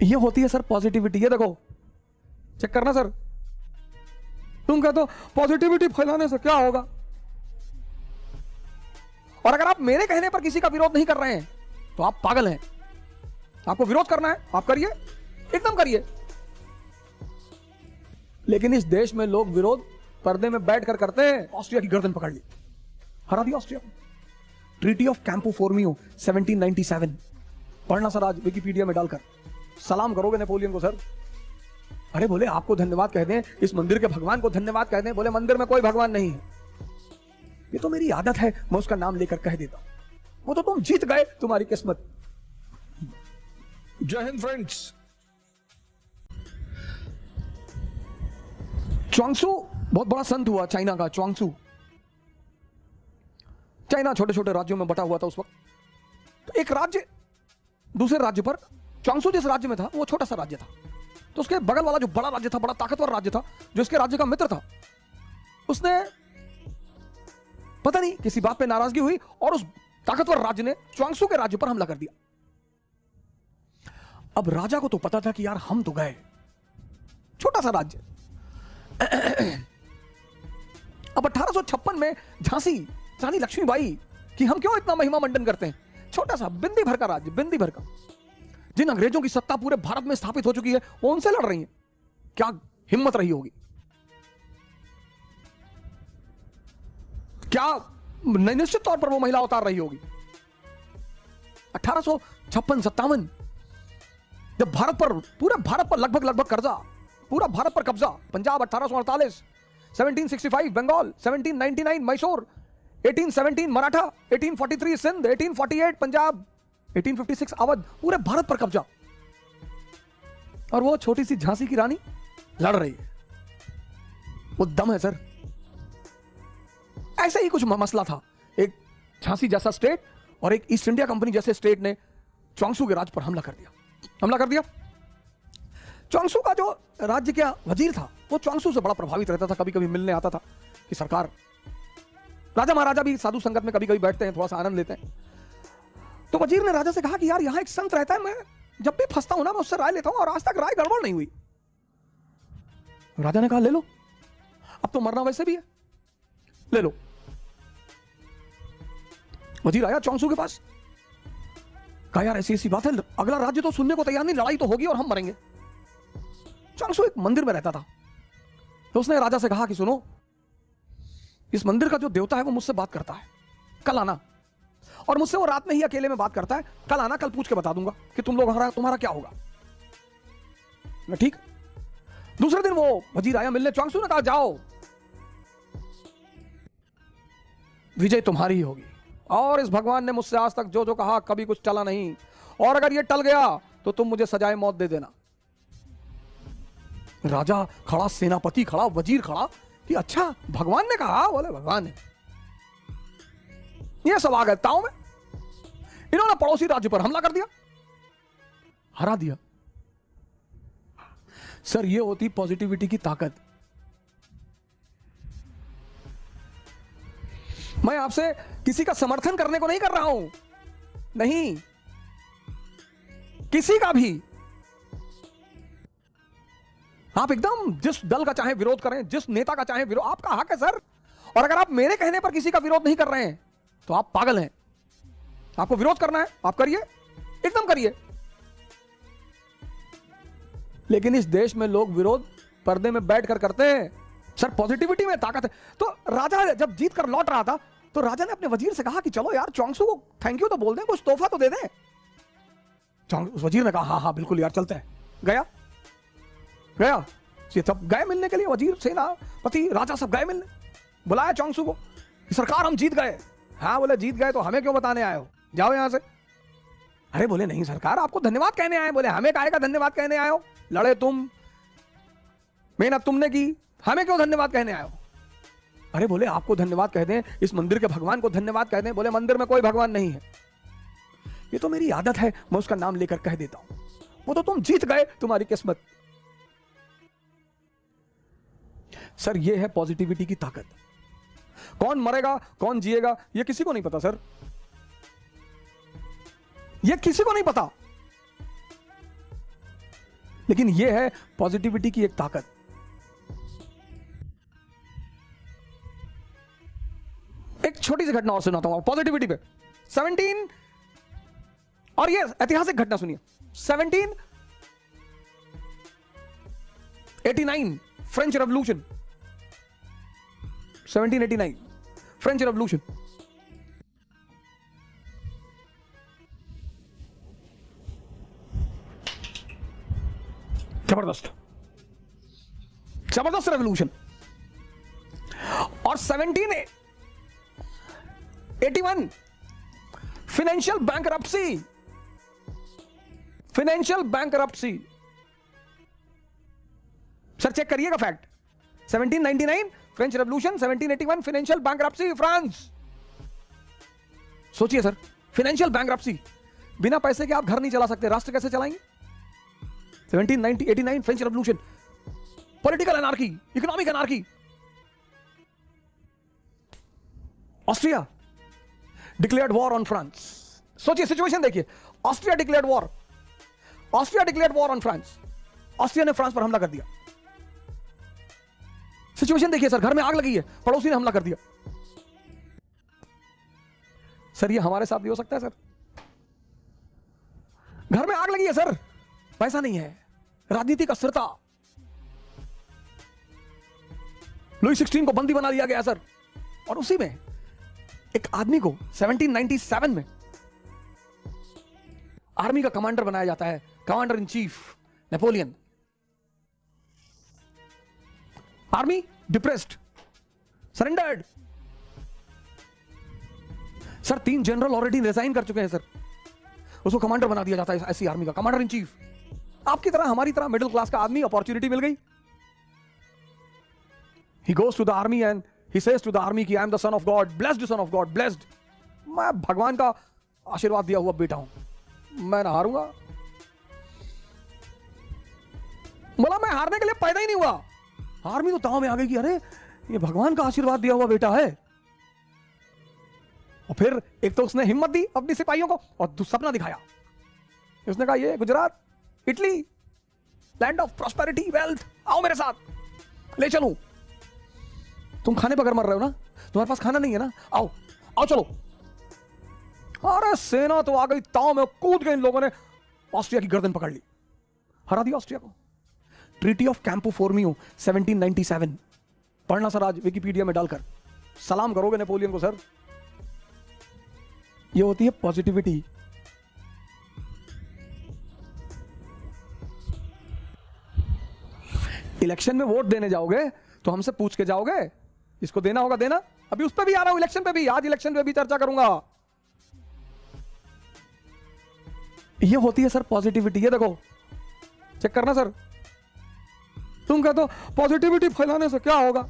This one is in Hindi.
ये होती है सर पॉजिटिविटी। ये देखो चेक करना सर, तुम कहते हो पॉजिटिविटी फैलाने से क्या होगा, और अगर आप मेरे कहने पर किसी का विरोध नहीं कर रहे हैं तो आप पागल हैं। आपको विरोध करना है आप करिए, एकदम करिए। लेकिन इस देश में लोग विरोध पर्दे में बैठकर करते हैं। ऑस्ट्रिया की गर्दन पकड़ ली, हरा दिया ऑस्ट्रिया को। ट्रीटी ऑफ कैंपो फॉर्मियो 1797 पढ़ना सर आज विकिपीडिया में डालकर, सलाम करोगे नेपोलियन को सर। अरे बोले आपको धन्यवाद कह दें, इस मंदिर के भगवान को धन्यवाद कह दें, बोले मंदिर में कोई भगवान नहीं है। ये तो मेरी आदत है, मैं उसका नाम लेकर कह देता हूं। वो तो तुम जीत गए, तुम्हारी किस्मत। जय हिंद फ्रेंड्स। च्वांगसू बहुत बड़ा संत हुआ चाइना का। च्वांगसू, चाइना छोटे छोटे राज्यों में बटा हुआ था उस वक्त। तो एक राज्य दूसरे राज्य पर, च्वांगसू जिस राज्य में था वो छोटा सा राज्य था, तो उसके बगल वाला जो बड़ा राज्य था, बड़ा ताकतवर राज्य था, जो इसके राज्य का मित्र था, उसने पता नहीं किसी बात पे नाराजगी हुई और उस ताकतवर राज्य ने च्वांगसू के राज्य पर हमला कर दिया। अब राजा को तो पता था कि यार हम तो गए, छोटा सा राज्य। अब 1856 में झांसी रानी लक्ष्मीबाई कि हम क्यों इतना महिमा मंडन करते हैं, छोटा सा बिंदी भर का राज्य, बिंदी भर का, जिन अंग्रेजों की सत्ता पूरे भारत में स्थापित हो चुकी है वो उनसे लड़ रही है। क्या हिम्मत रही होगी, क्या निश्चित तौर पर वो महिला उतार रही होगी। 1856-57 जब भारत पर, पूरे भारत पर लगभग कब्जा, पूरा भारत पर कब्जा। पंजाब 1848, 1765 बंगाल, 1799 मैसूर, 1817 मराठा, 1843 सिंध, 1848 पंजाब, 1856 अवध, पूरे भारत पर कब्जा। और वो छोटी सी झांसी की रानी लड़ रही है। वो दम है सर। ऐसा ही कुछ मसला था। एक झांसी जैसा स्टेट और एक ईस्ट इंडिया कंपनी जैसे स्टेट ने च्वांगसू के राज्य पर हमला कर दिया। च्वांगसू का जो राज्य का वजीर था वो च्वांगसू से बड़ा प्रभावित रहता था, कभी कभी मिलने आता था कि सरकार, राजा महाराजा भी साधु संगत में कभी कभी बैठते हैं, थोड़ा सा आनंद लेते हैं। तो वजीर ने राजा से कहा कि यार यहां एक संत रहता है, मैं जब भी फंसता हूं ना मैं उससे राय लेता हूं और आज तक राय गड़बड़ नहीं हुई। राजा ने कहा ले लो, अब तो मरना वैसे भी है, ले लो। वजीर आया च्वांगसू के पास, कहा यार ऐसी ऐसी बात है, अगला राज्य तो सुनने को तैयार नहीं, लड़ाई तो होगी और हम मरेंगे। च्वांगसू एक मंदिर में रहता था, तो उसने राजा से कहा कि सुनो, इस मंदिर का जो देवता है वो मुझसे बात करता है, कल आना, और मुझसे वो रात में ही अकेले में बात करता है, कल आना, कल पूछ के बता दूंगा कि तुम लोग तुम्हारा क्या होगा। मैं ठीक। दूसरे दिन वो वजीर आया मिलने, च्वांगसू ने कहा जाओ, विजय तुम्हारी ही होगी, और इस भगवान ने मुझसे आज तक जो जो कहा कभी कुछ टला नहीं, और अगर ये टल गया तो तुम मुझे सजाए मौत दे देना। राजा खड़ा, सेनापति खड़ा, वजीर खड़ा कि अच्छा भगवान ने कहा, बोले भगवान ने। ये सब आ गए ताव में, इन्होंने पड़ोसी राज्य पर हमला कर दिया, हरा दिया। सर ये होती पॉजिटिविटी की ताकत। मैं आपसे किसी का समर्थन करने को नहीं कर रहा हूं, नहीं, किसी का भी। आप एकदम जिस दल का चाहे विरोध करें, जिस नेता का चाहे विरोध, आपका हक है सर। और अगर आप मेरे कहने पर किसी का विरोध नहीं कर रहे हैं तो आप पागल हैं। आपको विरोध करना है आप करिए, एकदम करिए। लेकिन इस देश में लोग विरोध पर्दे में बैठकर करते हैं। सर पॉजिटिविटी में ताकत है। तो राजा जब जीत कर लौट रहा था तो राजा ने अपने वजीर से कहा कि चलो यार च्वांगसू को थैंक यू तो बोल दें, कुछ तोहफा तो दे दें। वजीर ने कहा हाँ हाँ बिल्कुल यार चलते हैं। गया ये सब गए मिलने के लिए, वजीर, सेनापति, राजा सब गए मिलने। बुलाया च्वांगसू को, सरकार हम जीत गए। हाँ बोले जीत गए तो हमें क्यों बताने आए हो, जाओ यहां से। अरे बोले नहीं सरकार आपको धन्यवाद कहने आए। बोले हमें काहे का धन्यवाद कहने आए हो, लड़े तुम, मेहनत तुमने की, हमें क्यों धन्यवाद कहने आए हो। अरे बोले आपको धन्यवाद कह दें, इस मंदिर के भगवान को धन्यवाद कह दें। बोले मंदिर में कोई भगवान नहीं है, ये तो मेरी आदत है, मैं उसका नाम लेकर कह देता हूं। वो तो तुम जीत गए, तुम्हारी किस्मत। सर ये है पॉजिटिविटी की ताकत। कौन मरेगा कौन जिएगा ये किसी को नहीं पता सर, ये किसी को नहीं पता। लेकिन यह है पॉजिटिविटी की एक ताकत। एक छोटी सी घटना और सुनाता हूं पॉजिटिविटी पे। 17 और ये ऐतिहासिक घटना सुनिए। 1789 फ्रेंच रेवोल्यूशन। 1789 French revolution. जबरदस्त जबरदस्त रेवोल्यूशन। और 1781 financial bankruptcy. Financial bankruptcy. Sir check करिएगा fact. 1799 French revolution, 1781 financial bankruptcy France. सोचिए सर, फाइनेंशियल बैंकरप्सी। बिना पैसे के आप घर नहीं चला सकते, राष्ट्र कैसे चलाएंगे? 1789 French revolution, political anarchy, economic anarchy. Austria declared war on France. सोचिए सिचुएशन देखिए। Austria declared war. Austria declared war on France. Austria ने फ्रांस पर हमला कर दिया। सिचुएशन देखिए सर, घर में आग लगी है, पड़ोसी ने हमला कर दिया। सर ये हमारे साथ भी हो सकता है सर। घर में आग लगी है सर, पैसा नहीं है, राजनीतिक अस्थिरता, लुई 16 को बंदी बना दिया गया सर। और उसी में एक आदमी को 1797 में आर्मी का कमांडर बनाया जाता है, commander in chief Napoleon. Army depressed, surrendered. Sir 3 general already resign कर चुके हैं सर, उसको कमांडर बना दिया जाता है ऐसी आर्मी का, कमांडर इन चीफ। आपकी तरह हमारी तरह मिडिल क्लास का आदमी, अपॉर्चुनिटी मिल गई। He goes to the army and he says to the army कि I am the son of God, blessed son of God, blessed। मैं भगवान का आशीर्वाद दिया हुआ बेटा हूं, मैं ना हारूंगा। बोला मैं हारने के लिए पैदा ही नहीं हुआ। आर्मी तो ताव में आ गई कि अरे ये भगवान का आशीर्वाद दिया हुआ बेटा है। और फिर एक तो उसने हिम्मत दी अपनी सिपाहियों को, और सपना दिखाया। उसने कहा ये Gujarat, Italy, land of prosperity, wealth, आओ मेरे साथ, ले चलूं। तुम खाने बगैर मर रहे हो ना, तुम्हारे पास खाना नहीं है ना, आओ आओ चलो। अरे सेना तो आ गई, ताव में कूद गए इन लोगों ने, ऑस्ट्रिया की गर्दन पकड़ ली, हरा दिया ऑस्ट्रिया को। ट्रीटी ऑफ कैंपो फोर्मियो 1797 पढ़ना सर आज विकिपीडिया में डालकर, सलाम करोगे नेपोलियन को सर। ये होती है पॉजिटिविटी। इलेक्शन में वोट देने जाओगे तो हमसे पूछ के जाओगे, इसको देना होगा देना। अभी उस पर भी आ रहा हूं, इलेक्शन पे भी, आज इलेक्शन पे भी चर्चा करूंगा। ये होती है सर पॉजिटिविटी। ये देखो चेक करना सर। तुम कहते हो पॉजिटिविटी फैलाने से क्या होगा,